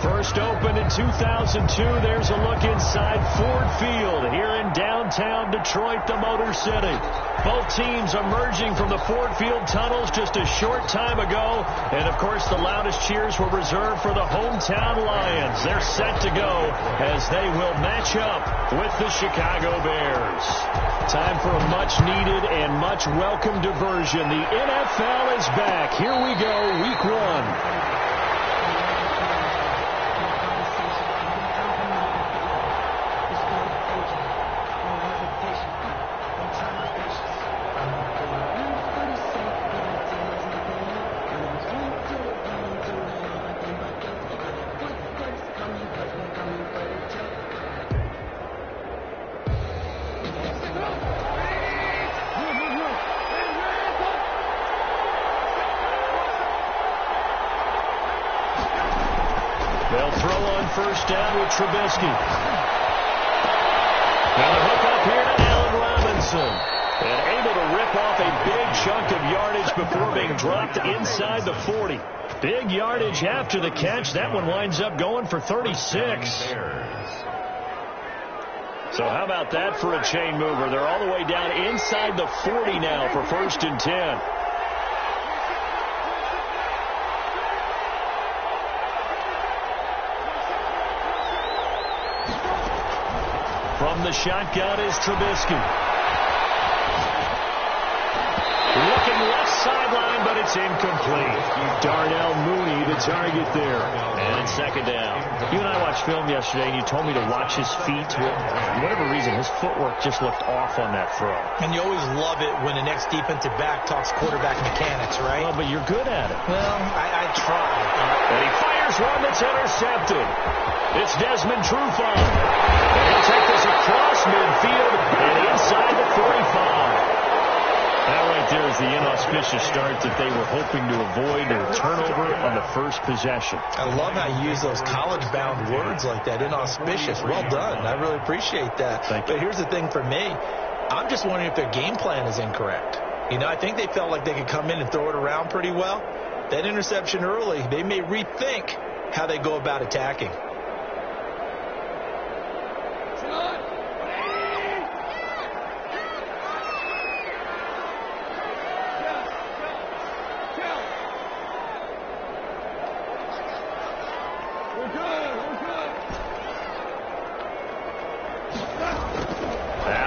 First opened in 2002. There's a look inside Ford Field here in downtown Detroit, the Motor City. Both teams emerging from the Ford Field tunnels just a short time ago. And, of course, the loudest cheers were reserved for the hometown Lions. They're set to go as they will match up with the Chicago Bears. Time for a much-needed and much-welcome diversion. The NFL is back. Here we go, Week 1. They'll throw on first down with Trubisky. Now the hook up here to Allen Robinson. And able to rip off a big chunk of yardage before being dropped inside the 40. Big yardage after the catch. That one winds up going for 36. So how about that for a chain mover? They're all the way down inside the 40 now for 1st and 10. From the shotgun is Trubisky. Looking left sideline, but it's incomplete. Darnell Mooney, the target there. And second down. You and I watched film yesterday, and you told me to watch his feet. For whatever reason, his footwork just looked off on that throw. And you always love it when the next defensive back talks quarterback mechanics, right? Well, but you're good at it. Well, I try. And he fires one that's intercepted. It's Desmond Trufant. And he'll take this across midfield and inside the 45. That right there is the inauspicious start that they were hoping to avoid, a turnover on the first possession. I love how you use those college-bound words like that, inauspicious. Well done. I really appreciate that. Thank you. But here's the thing for me. I'm just wondering if their game plan is incorrect. You know, I think they felt like they could come in and throw it around pretty well. That interception early, they may rethink how they go about attacking.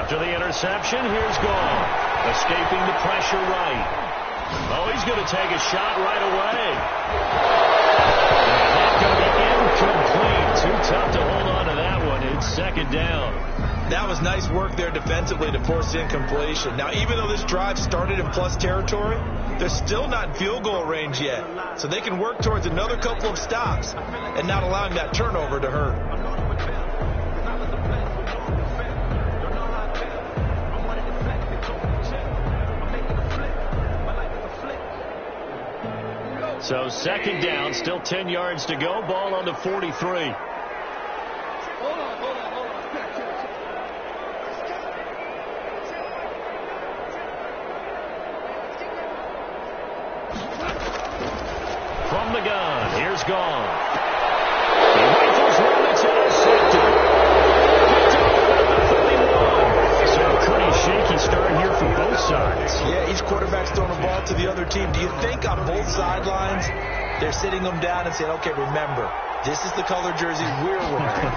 After the interception, here's Gall. Escaping the pressure right. Oh, he's going to take a shot right away. And that's going to be incomplete. Too tough to hold on to that one. It's second down. That was nice work there defensively to force incompletion. Now, even though this drive started in plus territory, they're still not in field goal range yet. So they can work towards another couple of stops and not allowing that turnover to hurt. So second down, still 10 yards to go. Ball on the 43. From the gun, here's Gall. He rifles one that's intercepted. Picked up at the 31. So a pretty shaky start here for both sides. Yeah, each quarterback's throwing the ball to the other team. Do you think on both sidelines they're sitting them down and saying, okay, remember, this is the color jersey we're wearing.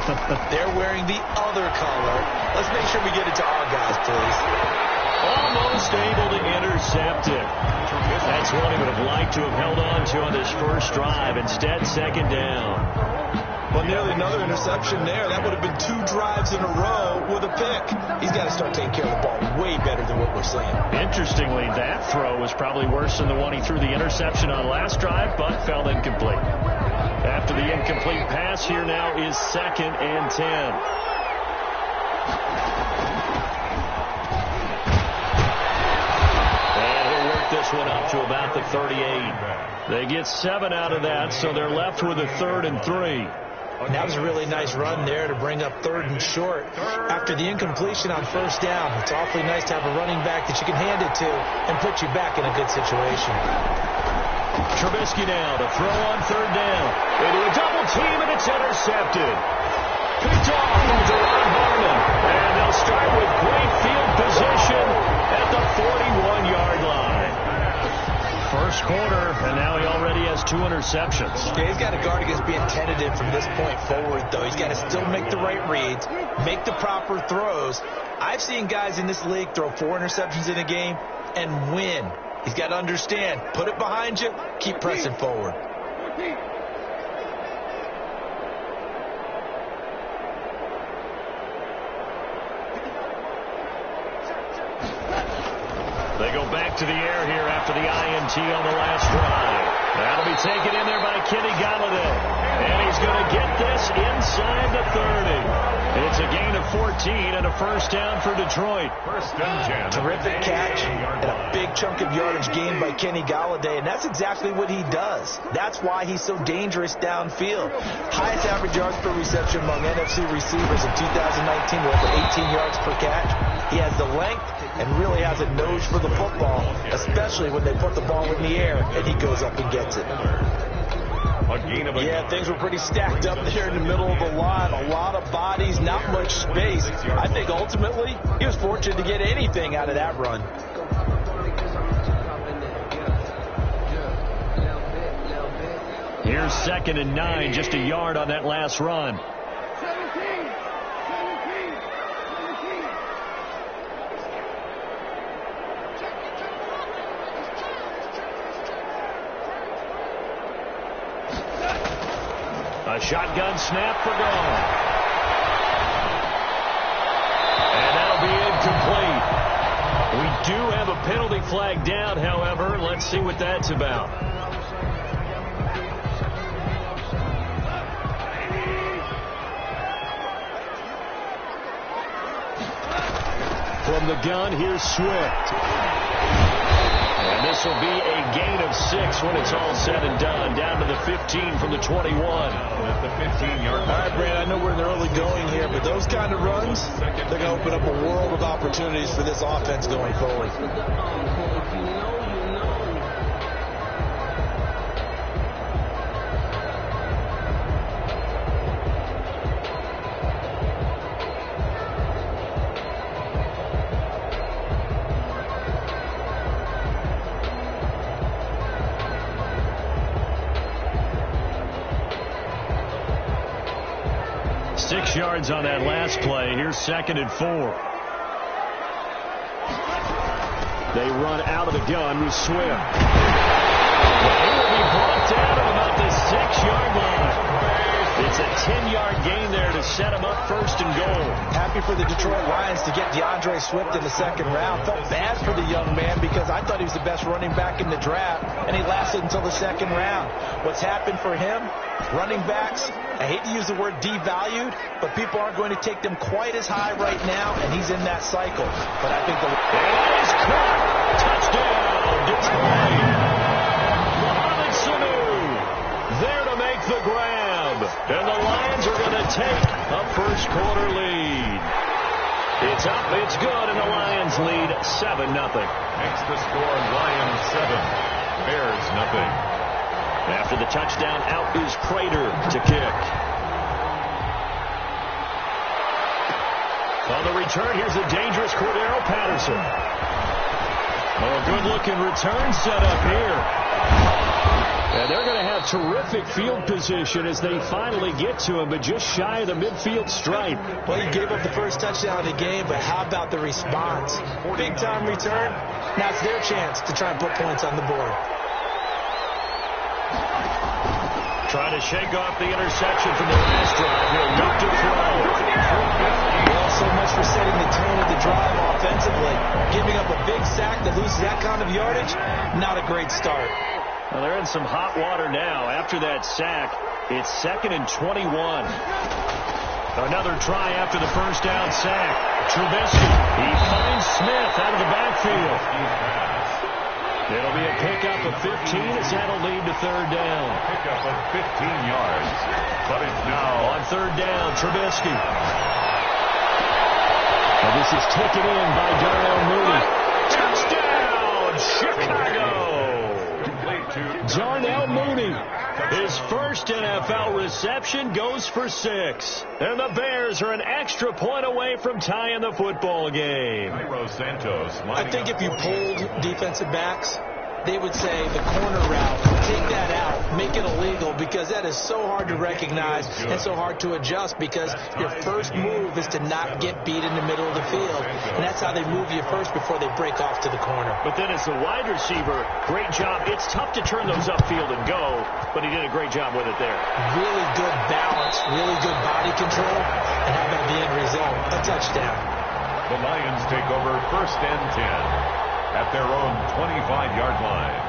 They're wearing the other color. Let's make sure we get it to our guys, please. Almost able to intercept it. That's one he would have liked to have held on to on this first drive. Instead, second down. Well, nearly another interception there. That would have been 2 drives in a row with a pick. He's got to start taking care of the ball way better than what we're seeing. Interestingly, that throw was probably worse than the one he threw the interception on last drive, but fell incomplete. After the incomplete pass, here now is second and 10. This one up to about the 38. They get 7 out of that, so they're left with a 3rd and 3. That was a really nice run there to bring up 3rd and short. After the incompletion on first down, it's awfully nice to have a running back that you can hand it to and put you back in a good situation. Trubisky now to throw on third down. Into a double team, and it's intercepted. Picked off by Deron Harmon. And they'll start with great field position at the 41-yard line. First quarter, and now he already has 2 interceptions. Yeah, he's got to guard against being tentative from this point forward, though. He's got to still make the right reads, make the proper throws. I've seen guys in this league throw 4 interceptions in a game and win. He's got to understand, put it behind you, keep pressing forward. They go back to the air here after the INT on the last drive. That'll be taken in there by Kenny Galladay. And he's going to get this inside the 30. It's a gain of 14 and a first down for Detroit. First and 10. Terrific catch and a big chunk of yardage gained by Kenny Galladay, and that's exactly what he does. That's why he's so dangerous downfield. Highest average yards per reception among NFC receivers in 2019 with over 18 yards per catch. He has the length and really has a nose for the football, especially when they put the ball in the air and he goes up and gets it. Yeah, things were pretty stacked up there in the middle of the line. A lot of bodies, not much space. I think ultimately he was fortunate to get anything out of that run. Here's 2nd and 9, just a yard on that last run. A shotgun snap for Gone. And that'll be incomplete. We do have a penalty flag down, however. Let's see what that's about. From the gun, here's Swift. And this will be a gain of 6 when it's all said and done. Down to the 15 from the 21. At the 15-yard line. All right, Brad, I know we're in the early going here, but those kind of runs, they're going to open up a world of opportunities for this offense going forward. 6 yards on that last play. Here's 2nd and 4. They run out of the gun with Swift. He will be brought down at about the 6-yard line. It's a 10-yard gain there to set him up 1st and goal. Happy for the Detroit Lions to get DeAndre Swift in the 2nd round. Felt bad for the young man because I thought he was the best running back in the draft, and he lasted until the 2nd round. What's happened for him? Running backs, I hate to use the word devalued, but people aren't going to take them quite as high right now, and he's in that cycle. But I think the... And he's caught! Touchdown, Detroit! Mohamed Sanu there to make the grab. And the Lions are going to take a first quarter lead. It's up, it's good, and the Lions lead 7-0. Makes the score Lions 7, Bears nothing. After the touchdown, out is Prater to kick. On the return, here's a dangerous Cordero Patterson. Oh, good-looking return set up here. And they're going to have terrific field position as they finally get to him, but just shy of the midfield stripe. Well, he gave up the first touchdown of the game, but how about the response? Big-time return. Now it's their chance to try and put points on the board. Trying to shake off the interception from the last drive. He'll look to throw. Well, so much for setting the tone of the drive offensively. Giving up a big sack that loses that kind of yardage, not a great start. Well, they're in some hot water now. After that sack, it's 2nd and 21. Another try after the first down sack. Trubisky, he finds Smith out of the backfield. It'll be a pickup of 15 as that'll lead to 3rd down. Pickup of 15 yards. But it's now on 3rd down, Trubisky. And this is taken in by Darnell Mooney. Touchdown, Chicago! complete Darnell Mooney, his first NFL reception, goes for 6. And the Bears are an extra point away from tying the football game. I think if you pulled defensive backs, they would say the corner route, take that out, make it illegal, because that is so hard to recognize and so hard to adjust, because your first move is to not get beat in the middle of the field, and that's how they move you first before they break off to the corner. But then as the wide receiver, great job. It's tough to turn those upfield and go, but he did a great job with it there. Really good balance, really good body control, and how about the end result? A touchdown. The Lions take over 1st and 10. At their own 25-yard line.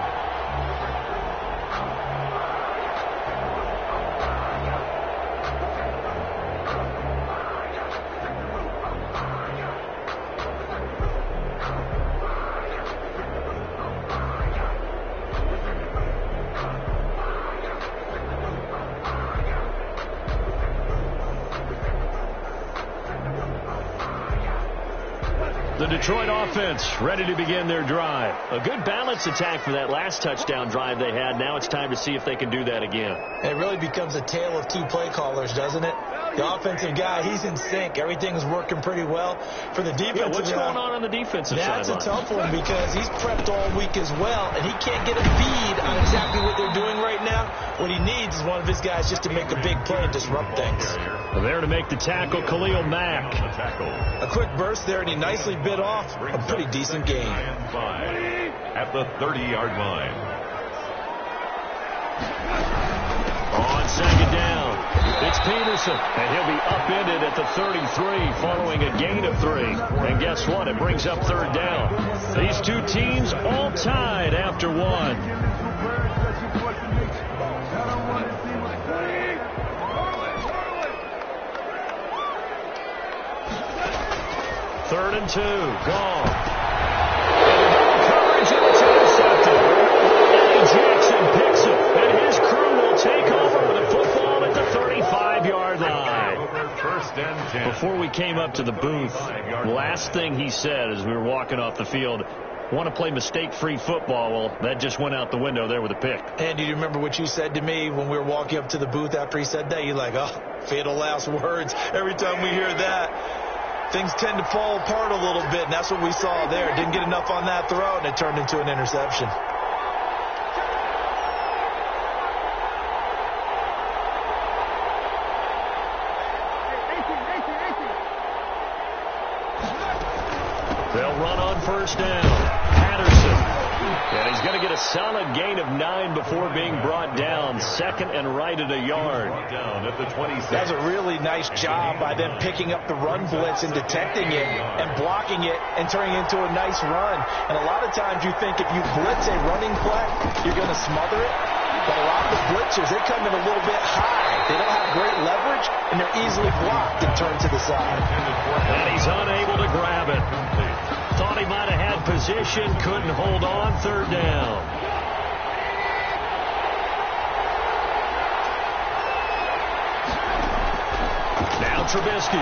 The Detroit offense ready to begin their drive. A good balanced attack for that last touchdown drive they had. Now it's time to see if they can do that again. It really becomes a tale of two play callers, doesn't it? The offensive guy, he's in sync. Everything's working pretty well. For the defensive guy, what's going on the defensive side? That's a tough one, because he's prepped all week as well, and he can't get a bead on exactly what they're doing right now. What he needs is one of his guys just to make a big play and disrupt things. Well, there to make the tackle, Khalil Mack. A quick burst there, and he nicely bit off a pretty decent gain. At the 30-yard line. On second down, it's Peterson, and he'll be upended at the 33 following a gain of 3. And guess what? It brings up 3rd down. These two teams all tied after 1. 3rd and 2, gone. Coverage, and it's intercepted. Eddie Jackson picks it, and his crew will take over with a football at the 35-yard line. 1st and 10. Before we came up to the booth, last thing he said as we were walking off the field, want to play mistake-free football. Well, that just went out the window there with a pick. And do you remember what you said to me when we were walking up to the booth after he said that? You're like, oh, fatal last words. Every time we hear that, things tend to fall apart a little bit, and that's what we saw there. Didn't get enough on that throw, and it turned into an interception. They'll run on 1st down. Patterson. And he's going to get a solid gain of 9 before being brought down. 2nd and right at a yard. Down at the 26. That's a really nice job by them picking up the run blitz and detecting it and blocking it and turning it into a nice run. And a lot of times you think if you blitz a running play, you're going to smother it. But a lot of the blitzers, they come in a little bit high. They don't have great leverage, and they're easily blocked and turned to the side. And he's unable to grab it. Thought he might have had position, couldn't hold on. 3rd down. Now Trubisky.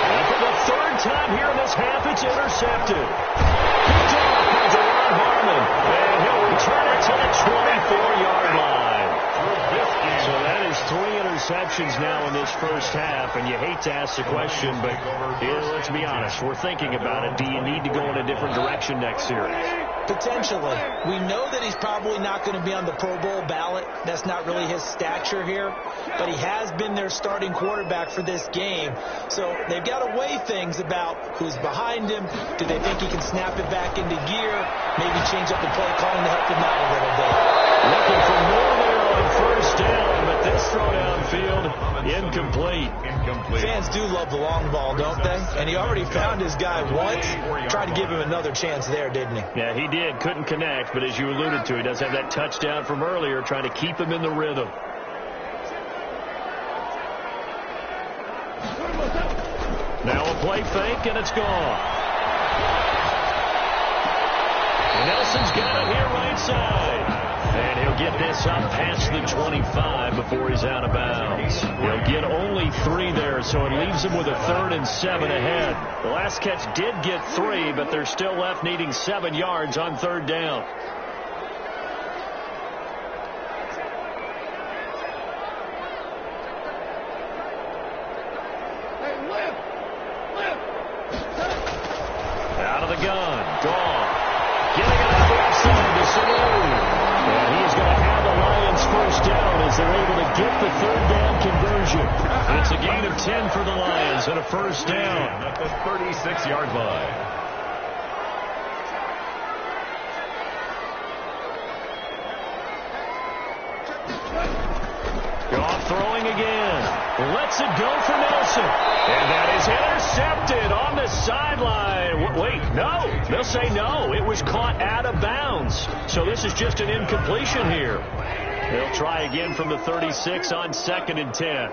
And for the 3rd time here in this half, it's intercepted. Picked off by Deron Harmon. And he'll return it to the 24-yard line. So that is 3 interceptions now in this first half, and you hate to ask the question, but let's be honest, we're thinking about it. Do you need to go in a different direction next series? Potentially. We know that he's probably not going to be on the Pro Bowl ballot. That's not really his stature here, but he has been their starting quarterback for this game. So they've got to weigh things about who's behind him. Do they think he can snap it back into gear? Maybe change up the play calling to help him out a little bit. Looking for more there on 1st down, but this throw downfield, incomplete. Fans do love the long ball, don't they? And he already found his guy once. Tried to give him another chance there, didn't he? Yeah, he did. Couldn't connect, but as you alluded to, he does have that touchdown from earlier, trying to keep him in the rhythm. Now a play fake, and it's gone. Nelson's got it here right side. And he'll get this up past the 25 before he's out of bounds. He'll get only 3 there, so it leaves him with a 3rd and 7 ahead. The last catch did get 3, but they're still left needing 7 yards on 3rd down. Out of the gun. Gone. Getting it out left side to Sanu. And he's going to have the Lions first down as they're able to get the 3rd down conversion. It's a gain of 10 for the Lions and a first down at the 36-yard line. Goff throwing again. Lets it go for Nelson. And that is intercepted on the sideline. Wait, no. They'll say no. It was caught out of bounds. So this is just an incompletion here. They'll try again from the 36 on 2nd and 10.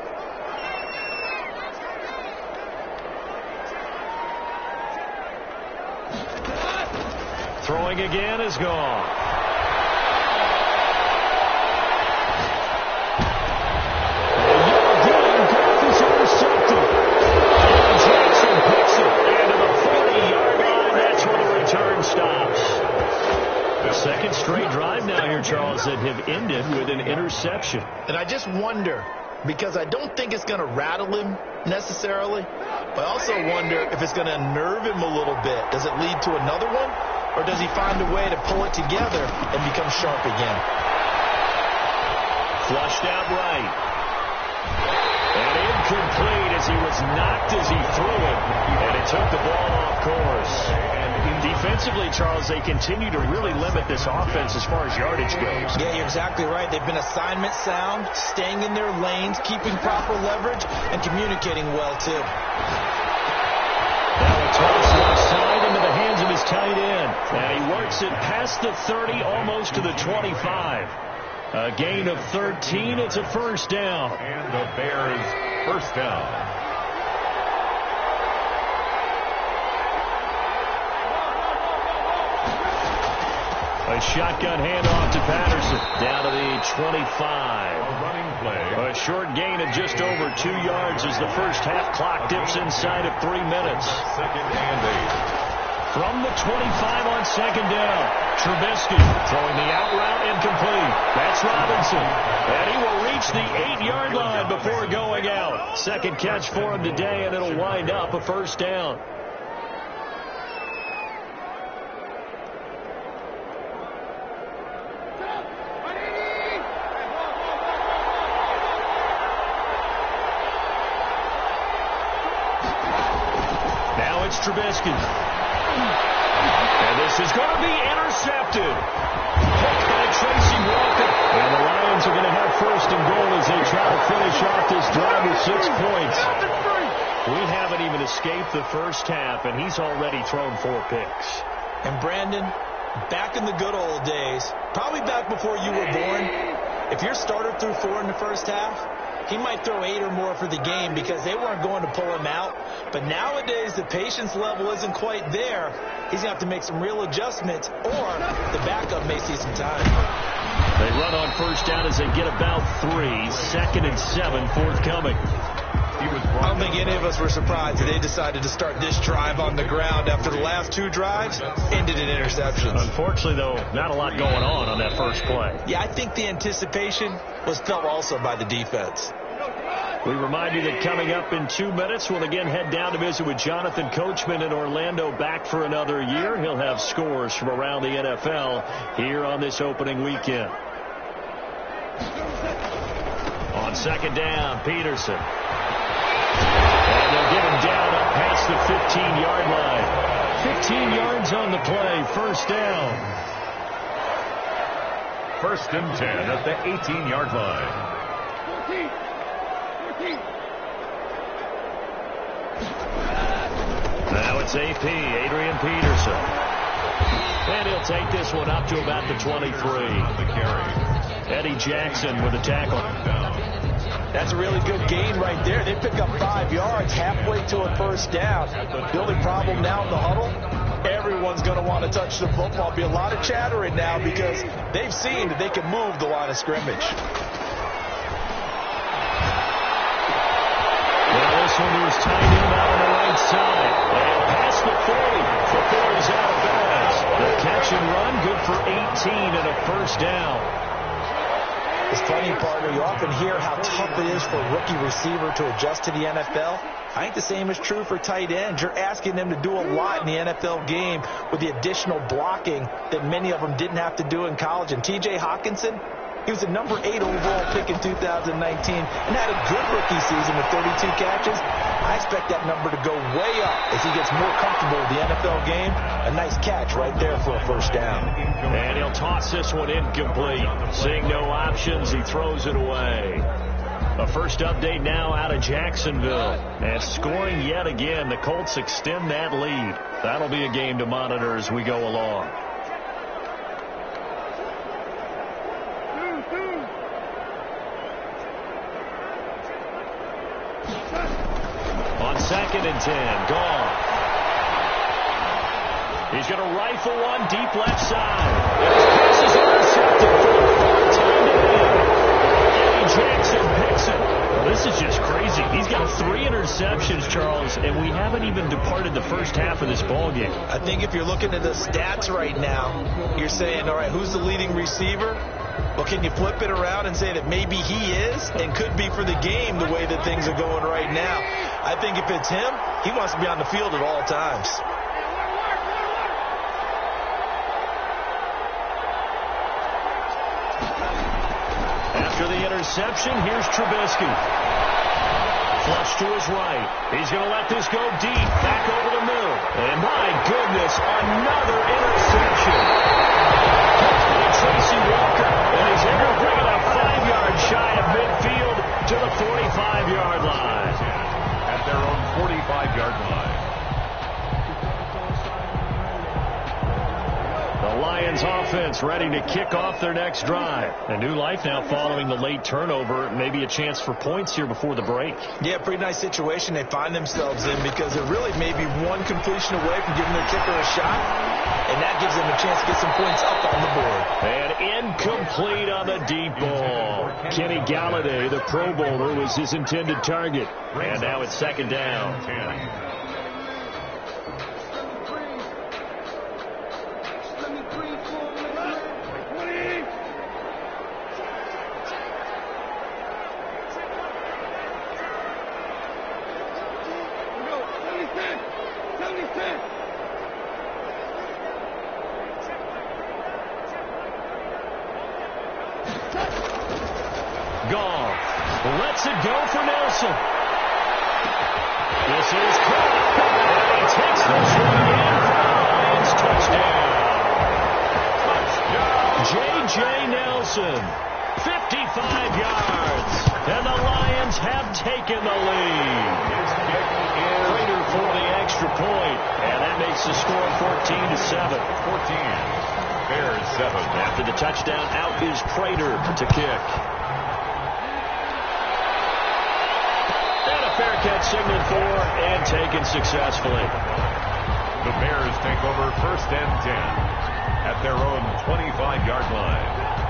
Throwing again is gone. Second straight drive now here, Charles, that have ended with an interception. And I just wonder, because I don't think it's going to rattle him necessarily, but I also wonder if it's going to unnerve him a little bit. Does it lead to another one, or does he find a way to pull it together and become sharp again? Flushed out right. And incomplete as he was knocked as he threw it, and it took the ball off course. Defensively, Charles, they continue to really limit this offense as far as yardage goes. Yeah, you're exactly right. They've been assignment sound, staying in their lanes, keeping proper leverage, and communicating well, too. Now a toss left side into the hands of his tight end. And he works it past the 30, almost to the 25. A gain of 13. It's a first down. And the Bears first down. A shotgun handoff to Patterson. Down to the 25. A running play. A short gain of just over 2 yards as the first half clock dips inside of 3 minutes. 2nd and 8. From the 25 on 2nd down. Trubisky throwing the out route incomplete. That's Robinson. And he will reach the 8-yard line before going out. Second catch for him today, and it'll wind up a first down. It's Trubisky. And this is going to be intercepted. Picked by Tracy Walker. And the Lions are going to have first and goal as they try to finish off this drive with 6 points. We haven't even escaped the first half, and he's already thrown 4 picks. And Brandon, back in the good old days, probably back before you were born, if your starter threw 4 in the first half, he might throw 8 or more for the game because they weren't going to pull him out. But nowadays, the patience level isn't quite there. He's going to have to make some real adjustments, or the backup may see some time. They run on first down as they get about 3. 2nd and 7 forthcoming. I don't think any of us were surprised that they decided to start this drive on the ground after the last 2 drives ended in interceptions. Unfortunately, though, not a lot going on that first play. Yeah, I think the anticipation was felt also by the defense. We remind you that coming up in 2 minutes, we'll again head down to visit with Jonathan Coachman in Orlando, back for another year. He'll have scores from around the NFL here on this opening weekend. On 2nd down, Peterson. And they'll get him down up past the 15-yard line. 15 yards on the play, first down. 1st and 10 at the 18-yard line. 14. Now it's AP, Adrian Peterson. And he'll take this one up to about the 23. Eddie Jackson with a tackle. That's a really good gain right there. They pick up 5 yards halfway to a first down. The only problem now in the huddle, everyone's going to want to touch the football. Be a lot of chattering now because they've seen that they can move the line of scrimmage. Well, this one was tight end out on the right side. And past the 40. Football is out of bounds. The catch and run, good for 18 and a first down. It's funny, partner, you often hear how tough it is for a rookie receiver to adjust to the NFL. I think the same is true for tight ends. You're asking them to do a lot in the NFL game with the additional blocking that many of them didn't have to do in college. And T.J. Hawkinson, he was the number 8 overall pick in 2019 and had a good rookie season with 32 catches. I expect that number to go way up as he gets more comfortable with the NFL game. A nice catch right there for a first down. And he'll toss this one incomplete. Seeing no options, he throws it away. A first update now out of Jacksonville. And scoring yet again, the Colts extend that lead. That'll be a game to monitor as we go along. On 2nd and 10, gone. He's going to rifle one deep left side. And his pass is intercepted for the 4th time today. Jackson picks it. Well, this is just crazy. He's got 3 interceptions, Charles, and we haven't even departed the first half of this ballgame. I think if you're looking at the stats right now, you're saying, all right, who's the leading receiver? Well, can you flip it around and say that maybe he is and could be for the game the way that things are going right now? I think if it's him, he wants to be on the field at all times. After the interception, here's Trubisky. Flush to his right. He's going to let this go deep. Back over the middle. And my goodness, another interception. Tracy Walker. And he's able to bring it up 5 yards shy of midfield to the 45-yard line. At their own 45-yard line. The Lions offense ready to kick off their next drive. A new life now following the late turnover. Maybe a chance for points here before the break. Yeah, pretty nice situation they find themselves in because they're really maybe one completion away from giving their kicker a shot. And that gives them a chance to get some points up on the board. And incomplete on the deep ball. Kenny Galladay, the Pro Bowler, was his intended target. And now it's 2nd down. Lets it go for Nelson. This is caught. And he takes this one in for the Lions. Touchdown. J.J. Nelson, 55 yards. And the Lions have taken the lead. Prater for the extra point. And that makes the score 14-7. 14. Bears 7. After the touchdown, out is Prater to kick. Fair catch signaled for and taken successfully. The Bears take over 1st and 10 at their own 25-yard line.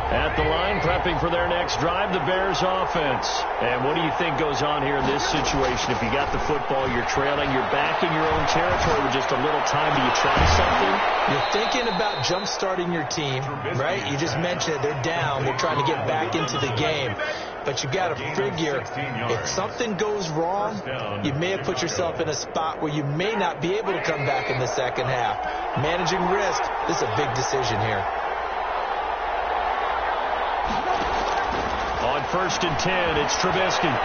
At the line, prepping for their next drive, the Bears offense. And what do you think goes on here in this situation? If you got the football, you're trailing, you're back in your own territory with just a little time. Do you try something? You're thinking about jump-starting your team, right? You just mentioned it. They're down. They're trying to get back into the game. But you got to figure if something goes wrong, you may have put yourself in a spot where you may not be able to come back in the second half. Managing risk, this is a big decision here. On 1st and 10, it's Trubisky. And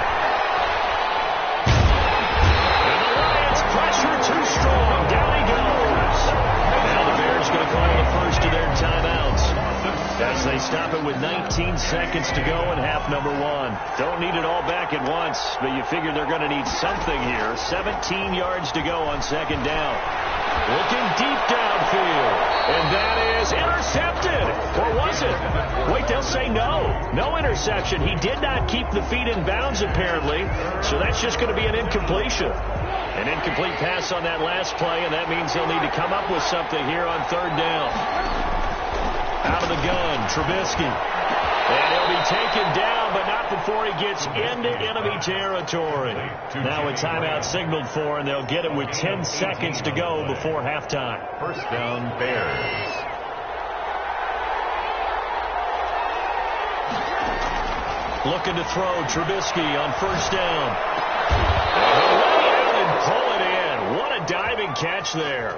the Lions pressure too strong. Down he goes. Now the Bears going to call the first of their timeouts as they stop it with 19 seconds to go in half number 1. Don't need it all back at once, but you figure they're going to need something here. 17 yards to go on 2nd down. Looking deep downfield. And that is intercepted. Or was it? Wait still say no. No interception. He did not keep the feet in bounds, apparently, so that's just going to be an incompletion. An incomplete pass on that last play, and that means they'll need to come up with something here on third down. Out of the gun, Trubisky. And he'll be taken down, but not before he gets into enemy territory. Now a timeout signaled for, and they'll get it with 10 seconds to go before halftime. First down, Bears. Looking to throw, Trubisky on first down. He'll lay out and pull it in. What a diving catch there.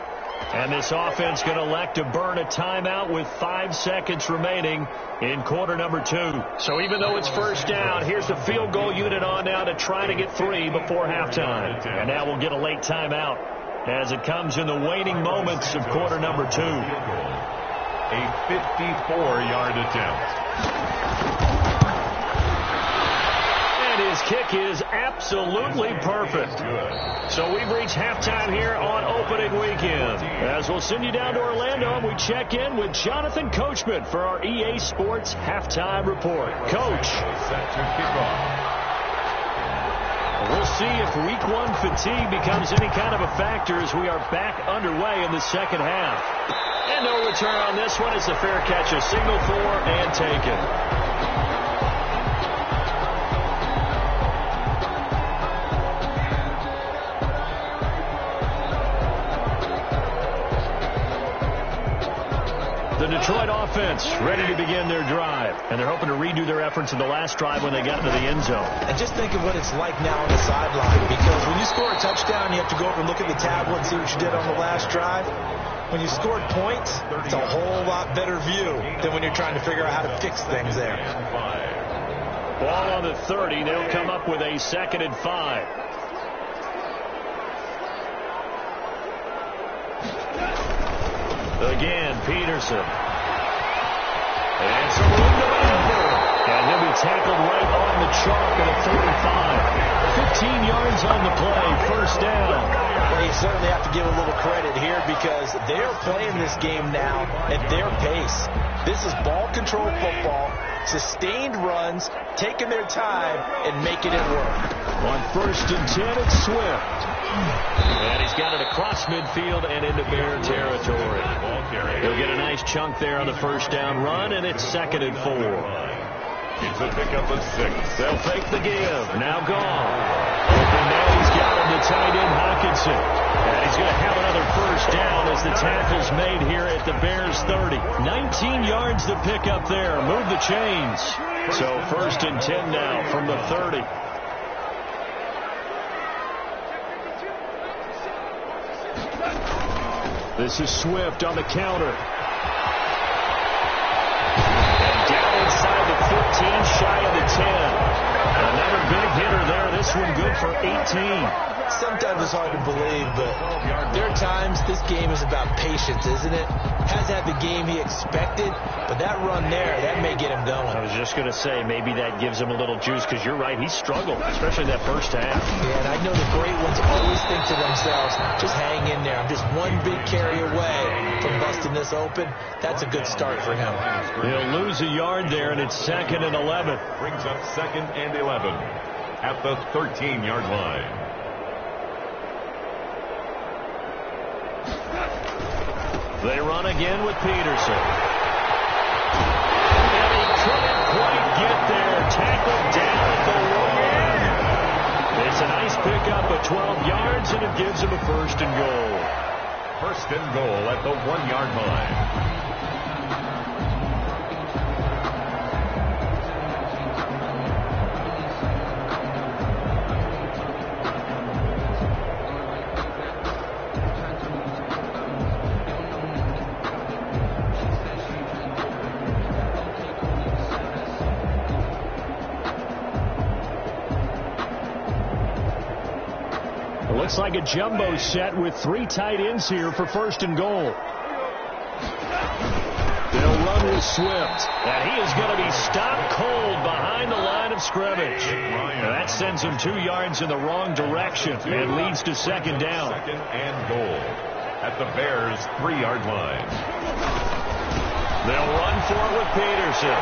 And this offense going to elect to burn a timeout with 5 seconds remaining in quarter number 2. So even though it's first down, here's the field goal unit on now to try to get 3 before halftime. And now we'll get a late timeout as it comes in the waning moments of quarter number 2. A 54-yard attempt. His kick is absolutely perfect. So we've reached halftime here on opening weekend. As we'll send you down to Orlando, and we check in with Jonathan Coachman for our EA Sports Halftime Report. Coach. We'll see if week 1 fatigue becomes any kind of a factor as we are back underway in the second half. And no return on this one. It's a fair catch, a signal for and taken. The Detroit offense ready to begin their drive, and they're hoping to redo their efforts in the last drive when they got into the end zone. And just think of what it's like now on the sideline, because when you score a touchdown, you have to go over and look at the tablet and see what you did on the last drive. When you scored points, it's a whole lot better view than when you're trying to figure out how to fix things there. Ball on the 30. They'll come up with a 2nd and 5. Again, Peterson. And some room to maneuver. And he'll be tackled right on the chalk at a 45. 15 yards on the play. First down. Well, you certainly have to give a little credit here because they're playing this game now at their pace. This is ball control football, sustained runs, taking their time, and making it work. On 1st and 10, it's Swift. And he's got it across midfield and into Bear territory. He'll get a nice chunk there on the first down run, and it's 2nd and 4. It's a pickup of 6. They'll fake the give. Now gone. And now he's got him to tight end Hockenson. And he's going to have another first down as the tackle's made here at the Bears 30. 19 yards to pick up there. Move the chains. So 1st and 10 now from the 30. This is Swift on the counter. And down inside the 15, shy of the 10. Another big hitter there. This one good for 18. Sometimes it's hard to believe, but there are times this game is about patience, isn't it? Has had the game he expected, but that run there, that may get him going. I was just going to say, maybe that gives him a little juice, because you're right, he struggled, especially that first half. Yeah, and I know the great ones always think to themselves, just hang in there. I'm just one big carry away from busting this open. That's a good start for him. He'll lose a yard there, and it's 2nd and 11. Brings up 2nd and 11 at the 13-yard line. They run again with Peterson. And he couldn't quite get there. Tackled down at the 1. It's a nice pickup of 12 yards, and it gives him a 1st and goal. 1st and goal at the 1-yard line. Looks like a jumbo set with 3 tight ends here for 1st and goal. They'll run with Swift. And he is going to be stopped cold behind the line of scrimmage. Now that sends him 2 yards in the wrong direction and leads to 2nd down. 2nd and goal at the Bears' 3-yard line. They'll run for it with Peterson.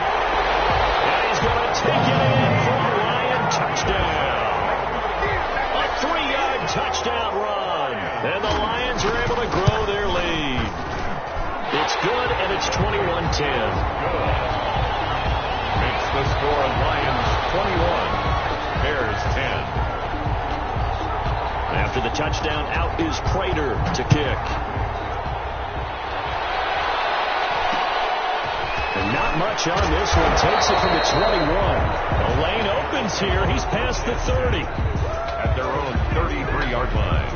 touchdown run. And the Lions are able to grow their lead. It's good, and it's 21-10. Makes the score Lions 21, Bears 10. After the touchdown, out is Prater to kick. And not much on this one. Takes it from the 21. The lane opens here. He's past the 30. At their own 33-yard line.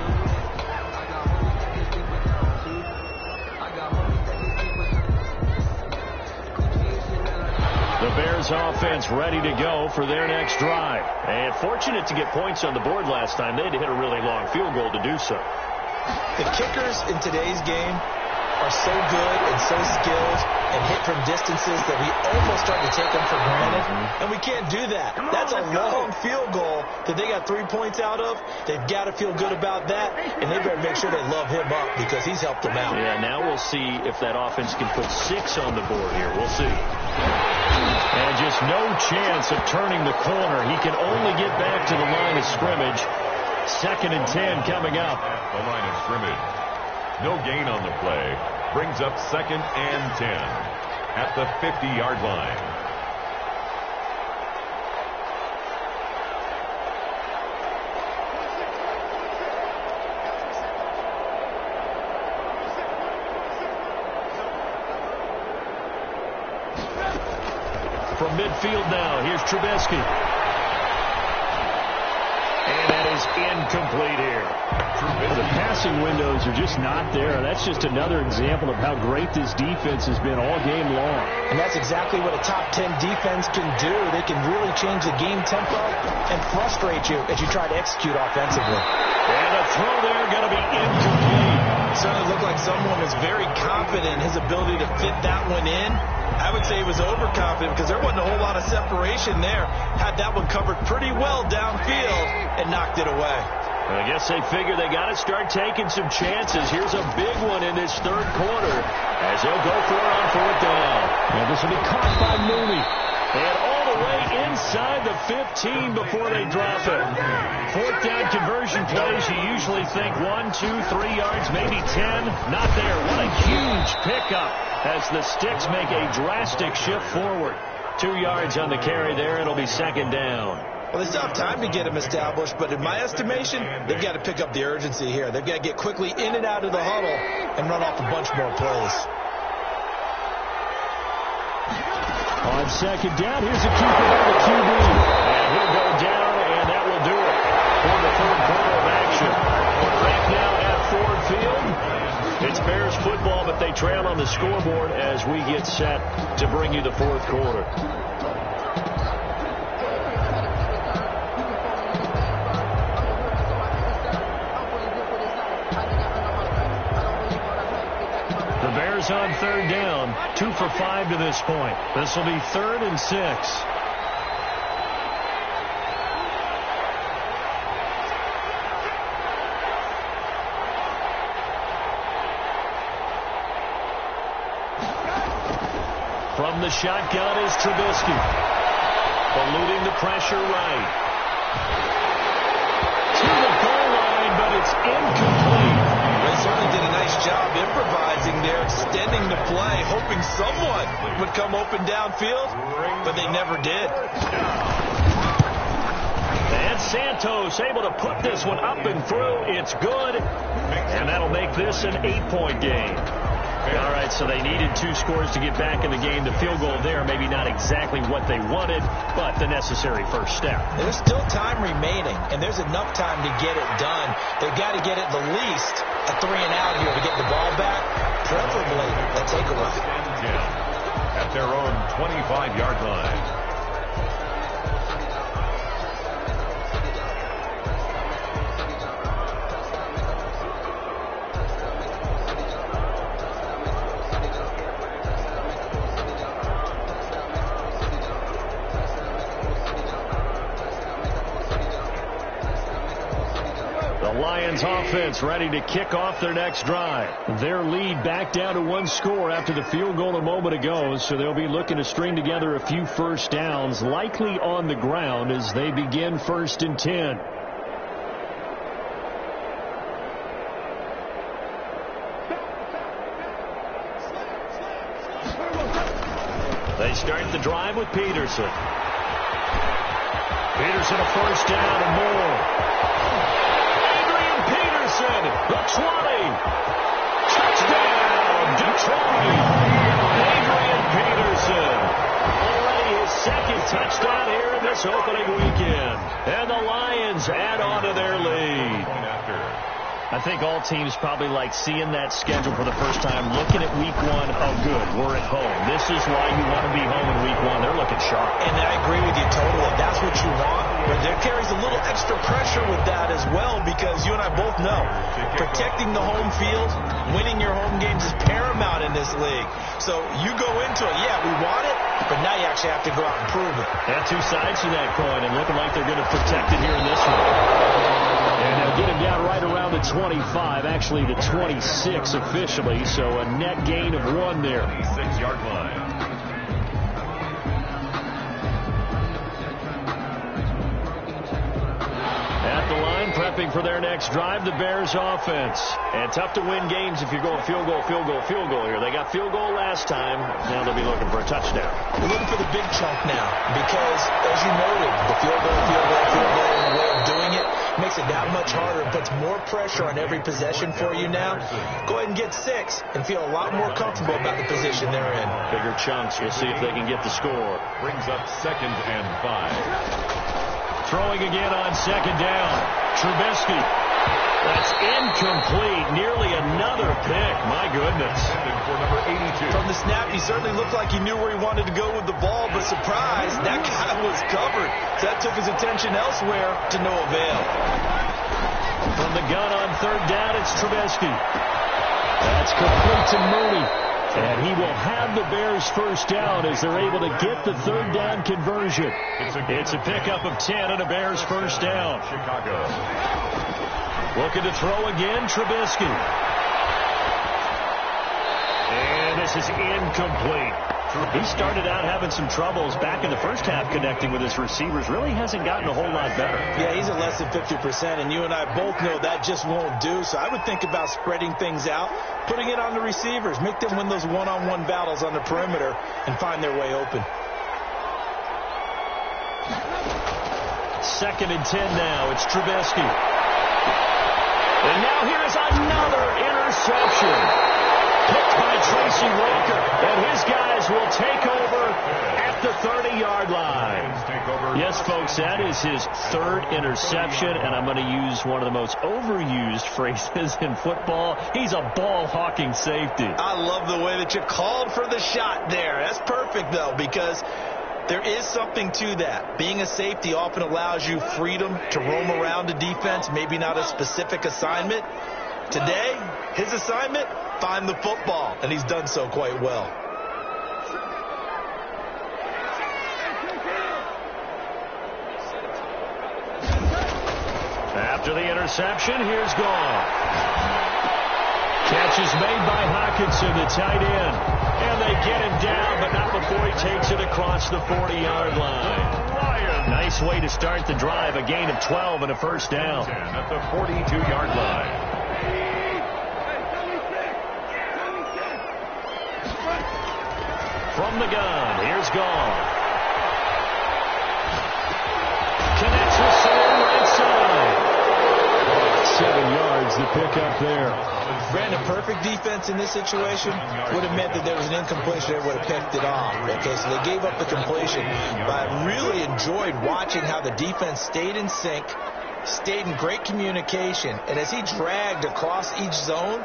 The Bears offense ready to go for their next drive. And fortunate to get points on the board last time. They had to hit a really long field goal to do so. The kickers in today's game are so good and so skilled and hit from distances that we almost start to take them for granted. And we can't do that. That's a long field goal that they got 3 points out of. They've got to feel good about that, and they better make sure they love him up because he's helped them out. Yeah, now we'll see if that offense can put 6 on the board here. We'll see. And just no chance of turning the corner. He can only get back to the line of scrimmage. 2nd and 10 coming up. At the line of scrimmage. No gain on the play. Brings up 2nd and 10 at the 50-yard line. From midfield now, here's Trubisky. And that is incomplete here. The passing windows are just not there. That's just another example of how great this defense has been all game long. And that's exactly what a top 10 defense can do. They can really change the game tempo and frustrate you as you try to execute offensively. And a throw there going to be incomplete. It certainly looked like someone was very confident in his ability to fit that one in. I would say he was overconfident because there wasn't a whole lot of separation there. Had that one covered pretty well downfield and knocked it away. I guess they figure they got to start taking some chances. Here's a big one in this 3rd quarter as they'll go for it on 4th down. And this will be caught by Mooney. And all the way inside the 15 before they drop it. 4th down conversion plays, you usually think 1, 2, 3 yards, maybe 10. Not there. What a huge pickup as the Sticks make a drastic shift forward. 2 yards on the carry there. It'll be 2nd down. Well, they still have time to get him established, but in my estimation, they've got to pick up the urgency here. They've got to get quickly in and out of the huddle and run off a bunch more plays. On 2nd down, here's a keeper by the QB. And he'll go down, and that will do it for the 3rd quarter of action. We're back now at Ford Field. It's Bears football, but they trail on the scoreboard as we get set to bring you the 4th quarter. On 3rd down, 2 for 5 to this point. This will be 3rd and 6. From the shotgun is Trubisky. Eluding the pressure right. To the goal line, but it's incomplete. They certainly did a nice job improvising there, extending the play, hoping someone would come open downfield, but they never did. And Santos able to put this one up and through. It's good, and that'll make this an 8-point game. All right, so they needed 2 scores to get back in the game. The field goal there, maybe not exactly what they wanted, but the necessary first step. There's still time remaining, and there's enough time to get it done. They've got to get at the least a 3 and out here to get the ball back, preferably a takeaway. At their own 25-yard line. Lions offense ready to kick off their next drive. Their lead back down to 1 score after the field goal a moment ago, so they'll be looking to string together a few first downs, likely on the ground as they begin 1st and 10. drive with Peterson. Peterson a first down and more. Adrian Peterson, the 20. Touchdown, Detroit. Adrian Peterson. Already his second touchdown here in this opening weekend. And the Lions add on to their lead. I think all teams probably like seeing that schedule for the first time, looking at week one. Oh, good, we're at home. This is why you want to be home in week one. They're looking sharp. And I agree with you totally. That's what you want. But there carries a little extra pressure with that as well, because you and I both know protecting the home field, winning your home games is paramount in this league. So you go into it, yeah, we want it, but now you actually have to go out and prove it. Have two sides to that coin, and looking like they're going to protect it here in this one. And they'll get him down right around the 25, actually the 26 officially, so a net gain of 1 there. 26-yard line. At the line, prepping for their next drive, the Bears offense. And tough to win games if you're going field goal, field goal, field goal here. They got field goal last time. Now they'll be looking for a touchdown. We're looking for the big chunk now because, as you noted, the field goal, field goal, field goal, and the way of doing it makes it that much harder. It puts more pressure on every possession for you now. Go ahead and get 6 and feel a lot more comfortable about the position they're in. Bigger chunks. We'll see if they can get the score. Brings up 2nd and 5. Throwing again on 2nd down. Trubisky. That's incomplete. Nearly another pick. My goodness. For number 82. From the snap, he certainly looked like he knew where he wanted to go with the ball, but surprise, that guy was covered. So that took his attention elsewhere to no avail. From the gun on 3rd down, it's Trubisky. That's complete to Mooney. And he will have the Bears first down as they're able to get the 3rd down conversion. It's a pickup of 10 and a Bears first down. Chicago. Looking to throw again, Trubisky. And this is incomplete. He started out having some troubles back in the first half connecting with his receivers. Really hasn't gotten a whole lot better. Yeah, he's at less than 50%, and you and I both know that just won't do. So I would think about spreading things out, putting it on the receivers, make them win those one-on-one battles on the perimeter, and find their way open. 2nd and 10 now. It's Trubisky. And now here's another interception. Picked by Tracy Walker, and his guys will take over at the 30-yard line. Yes, folks, that is his 3rd interception, and I'm going to use one of the most overused phrases in football. He's a ball-hawking safety. I love the way that you called for the shot there. That's perfect, though, because there is something to that. Being a safety often allows you freedom to roam around a defense, maybe not a specific assignment. Today, his assignment, find the football, and he's done so quite well. After the interception, here's Gone. Catch is made by Hockenson, the tight end. And they get him down, but not before he takes it across the 40-yard line. Nice way to start the drive, a gain of 12 and a first down. At the 42-yard line. From the gun, here's Gone. Connects with Sam right side. 7 yards, the pickup there. Brandon, perfect defense in this situation would have meant that there was an incompletion. They would have picked it off. Okay, so they gave up the completion. But I really enjoyed watching how the defense stayed in sync, stayed in great communication. And as he dragged across each zone,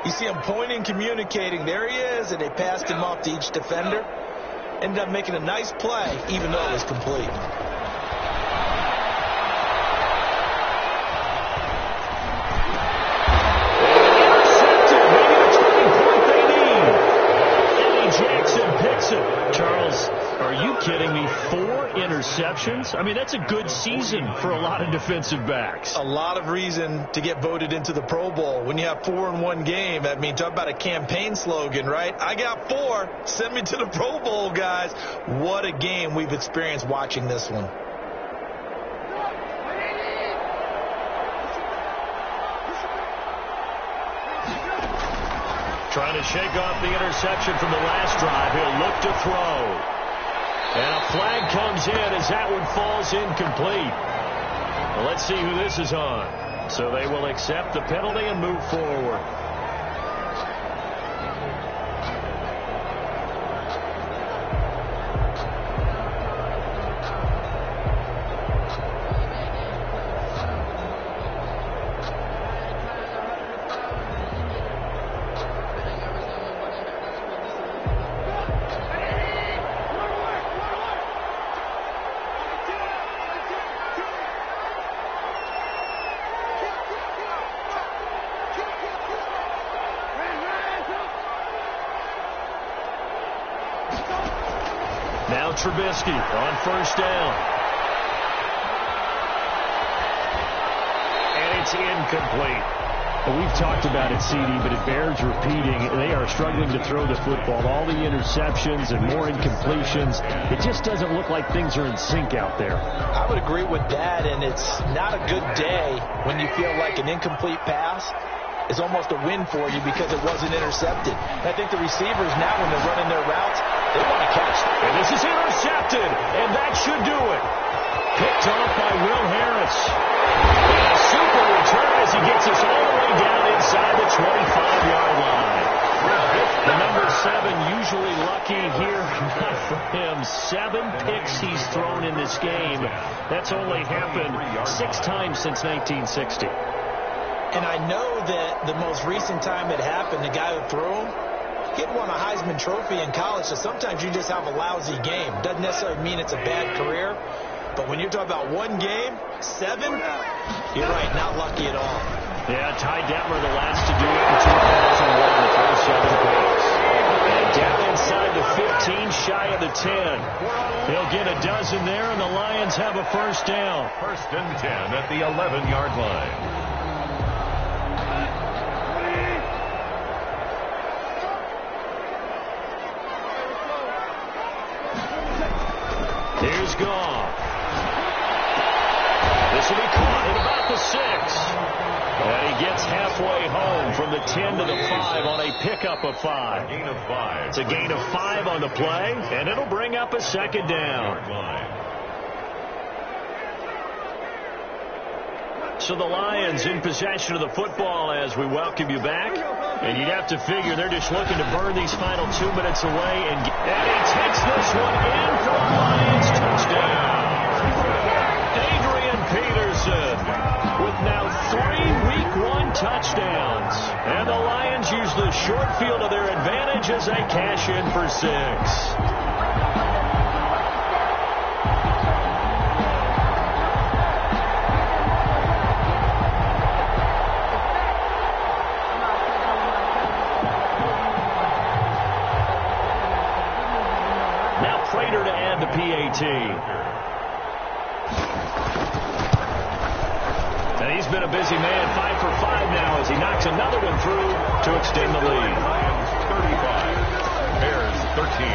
you see him pointing, communicating. There he is, and they passed him off to each defender. Ended up making a nice play, even though it was complete. Intercepted, maybe the turning point they need. Eddie Jackson picks it. Charles, are you kidding me? 4 interceptions? I mean, that's a good season for a lot of defensive backs. A lot of reason to get voted into the Pro Bowl. When you have 4 in one game, I mean, talk about a campaign slogan, right? I got 4. Send me to the Pro Bowl, guys. What a game we've experienced watching this one. Trying to shake off the interception from the last drive. He'll look to throw. And a flag comes in as that one falls incomplete. Well, let's see who this is on. So they will accept the penalty and move forward. Now Trubisky on first down. And it's incomplete. Well, we've talked about it, CD, but it bears repeating. They are struggling to throw the football. All the interceptions and more incompletions. It just doesn't look like things are in sync out there. I would agree with that, and it's not a good day when you feel like an incomplete pass is almost a win for you because it wasn't intercepted. And I think the receivers now, when they're running their routes, they want to catch them. And this is intercepted, and that should do it. Picked off by Will Harris. And a super return as he gets us all the way down inside the 25-yard line. The number 7 usually lucky here. Not for him. 7 picks he's thrown in this game. That's only happened 6 times since 1960. And I know that the most recent time it happened, the guy who threw him, he had won a Heisman Trophy in college, so sometimes you just have a lousy game. Doesn't necessarily mean it's a bad career, but when you're talking about one game, 7, you're right, not lucky at all. Yeah, Ty Detmer, the last to do it in 2001 to throw 7 picks. And down inside the 15, shy of the 10. He'll get a dozen there, and the Lions have a first down. First and 10 at the 11-yard line. Here's Goff. This will be caught at about the 6. And he gets halfway home from the 10 to the 5 on a pickup of 5. Gain of 5. It's a gain of 5 on the play, and it'll bring up a second down. So the Lions in possession of the football as we welcome you back. And you'd have to figure they're just looking to burn these final 2 minutes away. And he takes this one in for the Lions touchdown. Adrian Peterson with now 3 Week 1 touchdowns. And the Lions use the short field to their advantage as they cash in for 6. PAT. And he's been a busy man, 5 for 5 now as he knocks another one through to extend the lead. 35. Bears 13.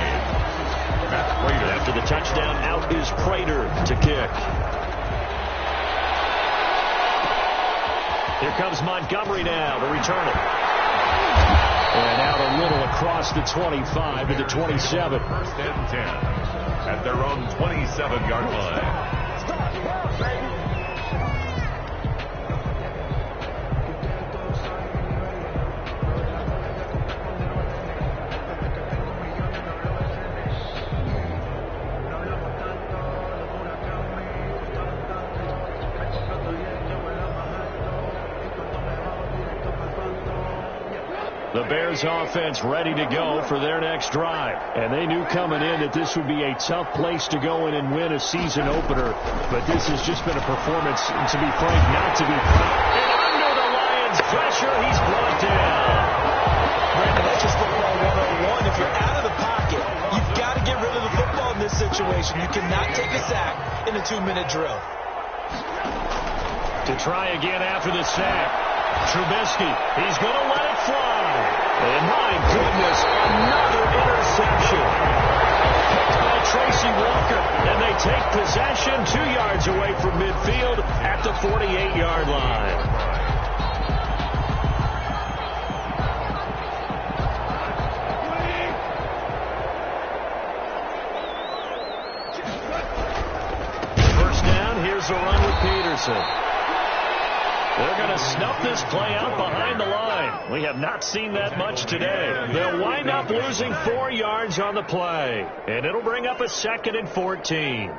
Matt Prater. After the touchdown, out is Prater to kick. Here comes Montgomery now to return it. And out a little across the 25 to the 27. First and 10. At their own 27-yard line. The Bears offense ready to go for their next drive. And they knew coming in that this would be a tough place to go in and win a season opener. But this has just been a performance, to be frank, not to be frank. And under the Lions' pressure, he's brought down. Brandon, that's just football 101. If you're out of the pocket, you've got to get rid of the football in this situation. You cannot take a sack in a 2-minute drill. To try again after the sack. Trubisky, he's going to let it fly. And my goodness, another interception. Picked by Tracy Walker. And they take possession 2 yards away from midfield at the 48-yard line. tries to run with Peterson. They're going to snuff this play out behind the line. We have not seen that much today. They'll wind up losing 4 yards on the play, and it'll bring up a 2nd and 14.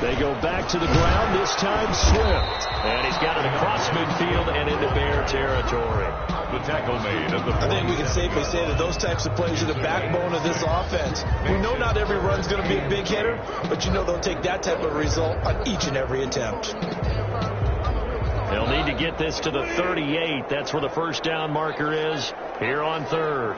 They go back to the ground, this time Swift. And he's got it across midfield and into Bear territory. The tackle made at the 40. I think we can safely say that those types of plays are the backbone of this offense. We know not every run's going to be a big hitter, but you know they'll take that type of result on each and every attempt. They'll need to get this to the 38. That's where the first down marker is here on 3rd.